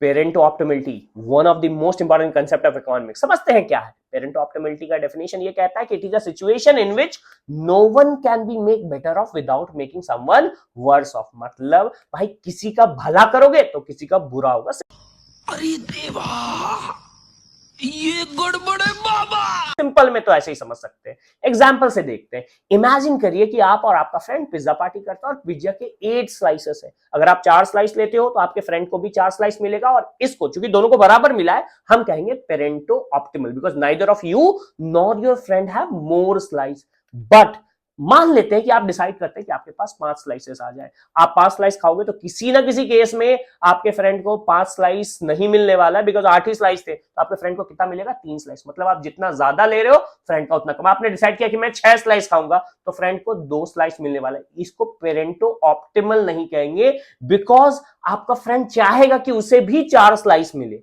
पेरेंटो optimality, one of the most important concept of economics. समझते हैं क्या है पेरेंटो ऑप्टिमिलिटी का डेफिनेशन। ये कहता है कि it is a situation in which no one can be make better off without making someone worse off. मतलब भाई किसी का भला करोगे तो किसी का बुरा होगा। अरे देवा, ये गड़बड़ है बाबा। सिंपल में तो ऐसे ही समझ सकते हैं। एग्जाम्पल से देखते हैं। इमेजिन करिए कि आप और आपका फ्रेंड पिज्जा पार्टी करता है और पिज्जा के 8 स्लाइसेस है। अगर आप 4 स्लाइस लेते हो तो आपके फ्रेंड को भी 4 स्लाइस मिलेगा, और इसको चूंकि दोनों को बराबर मिला है हम कहेंगे Pareto optimal, because neither of you nor your friend have more slice. But मान लेते हैं कि आप डिसाइड करते हैं कि आपके पास 5 स्लाइसेस आ जाए। आप 5 स्लाइस खाओगे तो किसी ना किसी केस में आपके फ्रेंड को 5 स्लाइस नहीं मिलने वाला है, बिकॉज 8 ही स्लाइस थे। तो आपके फ्रेंड को कितना मिलेगा? 3 स्लाइस। मतलब आप जितना ज्यादा ले रहे हो फ्रेंड का उतना कम। आपने डिसाइड किया कि मैं 6 स्लाइस खाऊंगा तो फ्रेंड को 2 स्लाइस मिलने वाला है। इसको पेरेंटो ऑप्टिमल नहीं कहेंगे, बिकॉज आपका फ्रेंड चाहेगा कि उसे भी 4 स्लाइस मिले।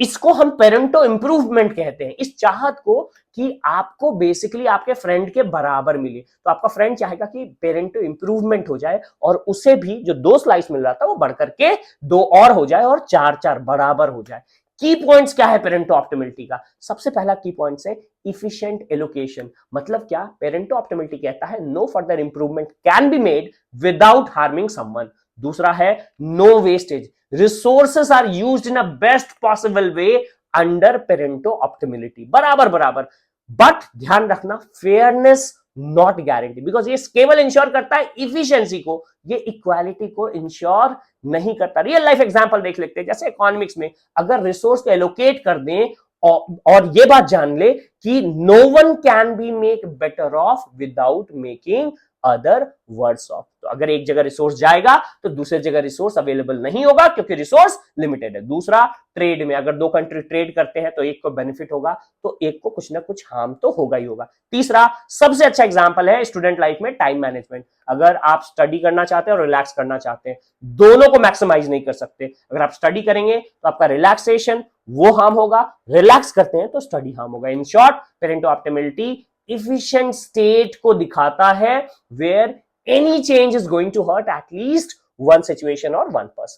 इसको हम पेरेंटो इंप्रूवमेंट कहते हैं, इस चाहत को कि आपको बेसिकली आपके फ्रेंड के बराबर मिले। तो आपका फ्रेंड चाहेगा कि पेरेंटो इंप्रूवमेंट हो जाए और उसे भी जो 2 स्लाइस मिल रहा था वो बढ़कर के 2 और हो जाए और 4-4 बराबर हो जाए। की पॉइंट्स क्या है पेरेंटो ऑप्टिमिलिटी का? सबसे पहला की पॉइंट्स है इफिशिएंट एलोकेशन। मतलब क्या? पेरेंटो ऑप्टिमिलिटी कहता है no further improvement can be made without harming someone. दूसरा है no wastage, resources are used in a best possible way under Pareto optimality. बराबर बराबर। बट ध्यान रखना फेयरनेस नॉट गारंटी, बिकॉज ये केवल इंश्योर करता है इफिशियंसी को, ये इक्वालिटी को इंश्योर नहीं करता। रियल लाइफ एग्जांपल देख लेते हैं। जैसे इकोनॉमिक्स में अगर रिसोर्स को एलोकेट कर दें और ये बात जान ले कि no one can be make better off without making other words off. तो अगर एक जगह रिसोर्स जाएगा तो दूसरी जगह रिसोर्स अवेलेबल नहीं होगा, क्योंकि रिसोर्स लिमिटेड है। दूसरा, ट्रेड में अगर 2 कंट्री ट्रेड करते हैं तो एक को बेनिफिट होगा तो एक को कुछ ना कुछ हार्म तो होगा ही होगा। तीसरा, सबसे अच्छा एग्जांपल है स्टूडेंट लाइफ में टाइम मैनेजमेंट। अगर आप स्टडी करना चाहते हैं और रिलैक्स करना चाहते हैं, दोनों को मैक्सिमाइज नहीं कर सकते। अगर आप स्टडी करेंगे तो आपका रिलैक्सेशन वो हार्म होगा, रिलैक्स करते हैं तो स्टडी हार्म होगा। इन शॉर्ट, पेरेंटो ऑप्टिमिलिटी efficient state को दिखाता है where any change is going to hurt at least one situation or one person.